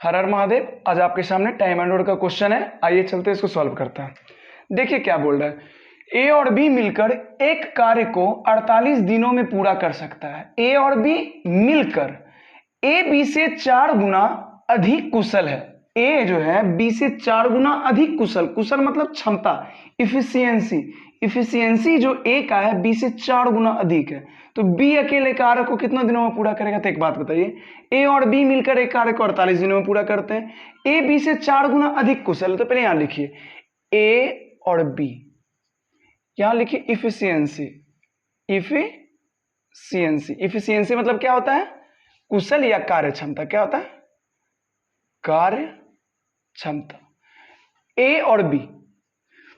हर हर महादेव। आज आपके सामने टाइम एंड वर्क का क्वेश्चन है, आइए चलते इसको सॉल्व करते हैं। देखिए क्या बोल रहा है, ए और बी मिलकर एक कार्य को 48 दिनों में पूरा कर सकता है। ए और बी मिलकर ए बी से 4 गुना अधिक कुशल है। ए जो है बी से 4 गुना अधिक कुशल, कुशल मतलब क्षमता, इफिशियंसी। इफिशियंसी जो ए का है बी से 4 गुना अधिक है, तो बी अकेले कार्य को कितना दिनों में पूरा करेगा? तो एक बात बताइए, ए और बी मिलकर एक कार्य को 48 दिनों में पूरा करते हैं। ए बी से 4 गुना अधिक कुशल है, तो पहले यहां लिखिए ए और बी, यहां लिखिए इफिशियंसी। इफिशियंसी, इफिशियंसी मतलब क्या होता है? कुशल या कार्य क्षमता। क्या होता है? कार्य क्षमता। ए और बी,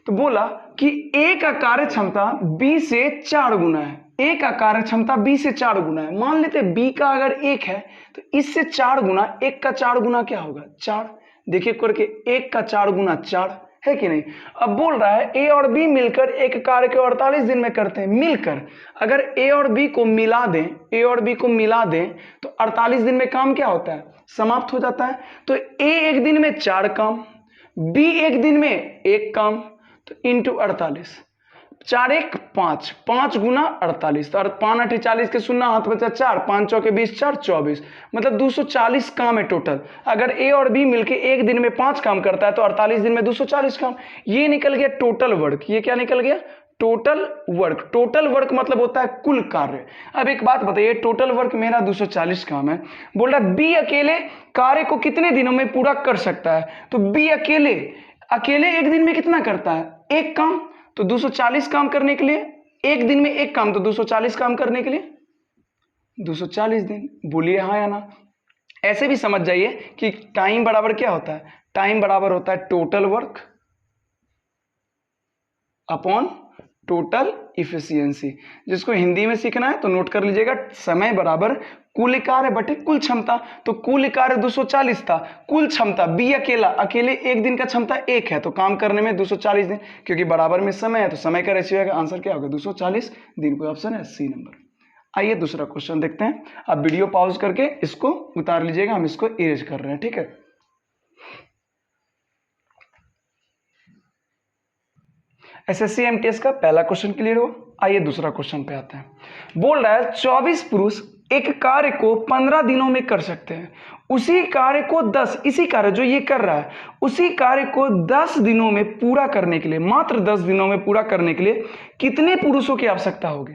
तो बोला कि ए का कार्य क्षमता बी से 4 गुना है। ए का कार्य क्षमता बी से 4 गुना है। मान लेते बी का अगर 1 है तो इससे 4 गुना, 1 का 4 गुना क्या होगा? 4। देखिए करके 1 का 4 गुना 4 है कि नहीं। अब बोल रहा है ए और बी मिलकर एक कार्य को 48 दिन में करते हैं। मिलकर अगर ए और बी को मिला दें, ए और बी को मिला दें तो 48 दिन में काम क्या होता है? समाप्त हो जाता है। तो ए एक दिन में 4 काम, बी एक दिन में 1 काम, तो इंटू 48, 4 1 5, 5 गुना 48, तो 5 8 40 के शून्य हाथ बचा 4, 5 चौके 20, 4 24, मतलब 240 काम है टोटल। अगर ए और बी मिलके एक दिन में 5 काम करता है तो 48 दिन में 240 काम। ये निकल गया टोटल वर्क। ये क्या निकल गया? Total work. टोटल वर्क मतलब होता है कुल कार्य। अब एक बात बताइए, टोटल वर्क मेरा 240 काम है, बोल रहा है बी अकेले कार्य को कितने दिनों में पूरा कर सकता है? तो बी अकेले एक दिन में कितना करता है? 1 काम। तो 240 काम करने के लिए एक दिन में 1 काम, तो 240 काम करने के लिए 240 दिन। बोलिए हाँ या ना। ऐसे भी समझ जाइए कि टाइम बराबर क्या होता है? टाइम बराबर होता है total work upon total efficiency. जिसको हिंदी में सीखना है तो नोट कर लीजिएगा, समय बराबर कुल कार्य बटे कुल क्षमता। तो कुल कार्य 240 था, कुल क्षमता बी अकेले एक दिन का क्षमता 1 है, तो काम करने में 240 दिन, क्योंकि बराबर में समय है तो समय का रेशियो का आंसर क्या होगा? 240 दिन। कोई ऑप्शन है? C number. आइए दूसरा क्वेश्चन देखते हैं। अब वीडियो पॉज करके इसको उतार लीजिएगा, हम इसको इरेज कर रहे हैं, ठीक है। एसएससी एमटीएस का पहला क्वेश्चन क्लियर हो। आइए दूसरा क्वेश्चन पे आते हैं। बोल रहा है 24 पुरुष एक कार्य को 15 दिनों में कर सकते हैं। उसी कार्य को 10, इसी कार्य जो ये कर रहा है उसी कार्य को 10 दिनों में पूरा करने के लिए, मात्र 10 दिनों में पूरा करने के लिए कितने पुरुषों की आवश्यकता होगी?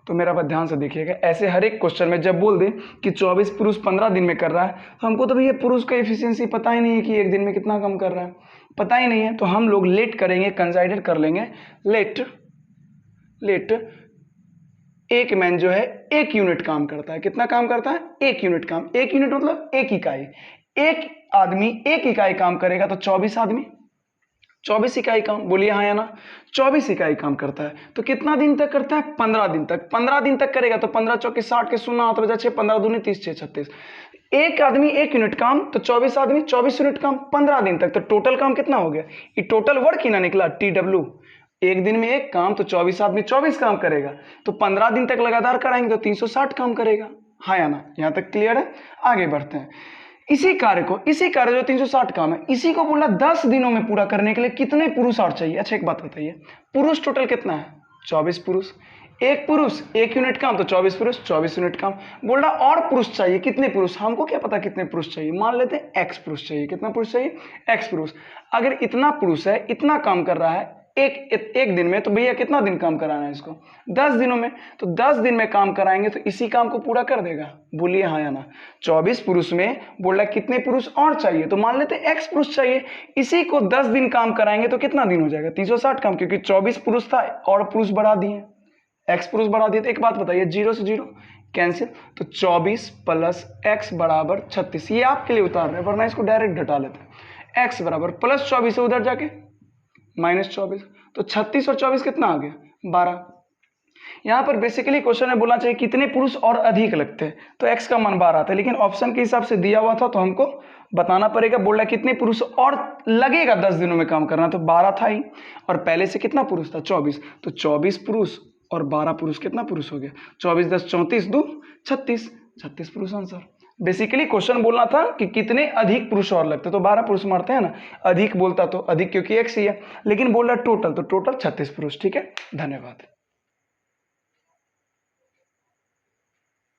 तो मेरा बात ध्यान से देखिएगा, ऐसे हर एक क्वेश्चन में जब बोल दे कि 24 पुरुष 15 दिन में कर रहा है तो हमको तो भैया पुरुष का एफिशिएंसी पता ही नहीं है कि एक दिन में कितना काम कर रहा है, पता ही नहीं है। तो हम लोग लेट करेंगे, कंसाइडर कर लेंगे लेट एक मैन जो है 1 यूनिट काम करता है। कितना काम करता है? 1 यूनिट काम। 1 यूनिट मतलब 1 इकाई। एक आदमी 1 इकाई काम करेगा तो 24 आदमी 24 इकाई काम। बोलिए हाँ या ना। 24 इकाई काम करता है तो कितना दिन तक करता है? 15 दिन तक। 15 दिन तक करेगा तो 15 चौके 60 के शून्य हाथ बचा 6, 15 दूनी 30, 6 36। एक आदमी 1 यूनिट काम तो 24 आदमी 24 यूनिट काम 15 दिन तक। तो टोटल काम कितना हो गया? ये टोटल वर्क ही ना निकला, TW। एक दिन में 1 काम तो 24 आदमी 24 काम करेगा, तो 15 दिन तक लगातार कराएंगे तो 360 काम करेगा। हाँ या ना। यहां तक क्लियर है? आगे बढ़ते हैं। इसी कार्य जो 360 काम है, इसी को बोला 10 दिनों में पूरा करने के लिए कितने पुरुष और चाहिए? अच्छा एक बात बताइए, पुरुष टोटल कितना है? 24 पुरुष। एक पुरुष 1 यूनिट काम तो 24 पुरुष 24 यूनिट काम। बोल रहा और पुरुष चाहिए। कितने पुरुष? हमको क्या पता कितने पुरुष चाहिए। मान लेते हैं X पुरुष चाहिए। कितना पुरुष चाहिए? X पुरुष। अगर इतना पुरुष है, इतना काम कर रहा है एक दिन में, तो भैया कितना दिन काम कराना है इसको? 10 दिनों में। तो 10 दिन में काम कराएंगे तो इसी काम को पूरा कर देगा। बोलिए हाँ या ना। 24 पुरुष में बोल रहा कितने पुरुष और चाहिए, तो मान लेते X पुरुष चाहिए, इसी को 10 दिन काम कराएंगे तो कितना दिन हो जाएगा? 360 काम, क्योंकि 24 पुरुष था और पुरुष बढ़ा दिए, X पुरुष बढ़ा दिए। तो एक बात बताइए, 0 से 0 कैंसिल, तो 24 प्लस X बराबर 36। ये आपके लिए उतार रहे हैं, वरना इसको डायरेक्ट घटा लेते हैं। X बराबर प्लस 24 है, उधर जाके माइनस 24, तो 36 और 24 कितना आ गया? 12। यहां पर बेसिकली क्वेश्चन में बोलना चाहिए कितने पुरुष और अधिक लगते हैं, तो X का मान 12 था, लेकिन ऑप्शन के हिसाब से दिया हुआ था तो हमको बताना पड़ेगा। बोल रहा कितने पुरुष और लगेगा 10 दिनों में काम करना, तो 12 था ही, और पहले से कितना पुरुष था? 24। तो 24 पुरुष और 12 पुरुष कितना पुरुष हो गया? 24 10 34 2 36, 36 पुरुष आंसर। बेसिकली क्वेश्चन बोलना था कि कितने अधिक पुरुष और लगते, तो 12 पुरुष मारते हैं ना, अधिक बोलता तो अधिक क्योंकि x ही है, लेकिन बोल रहा टोटल, तो टोटल 36 पुरुष। ठीक है, धन्यवाद।